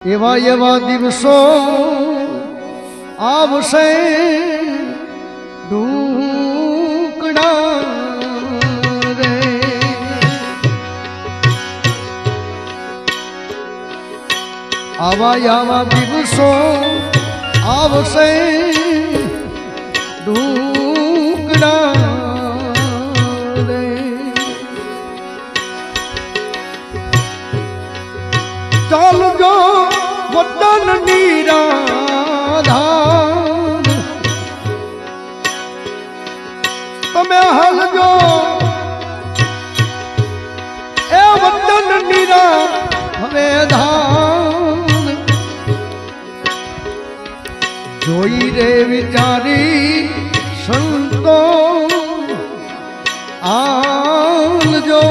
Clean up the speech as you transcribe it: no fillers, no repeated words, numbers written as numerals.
એવા એવા દિવસો આવશે ઢૂકડા રે, આવા આવા દિવસો આવશે ઢૂકડા રે, ચાલજો વતન નિરાધાર, તમે હાલજો એ વતન નિરા હવે ધાન, જોઈ રે વિચારી સંતો આલજો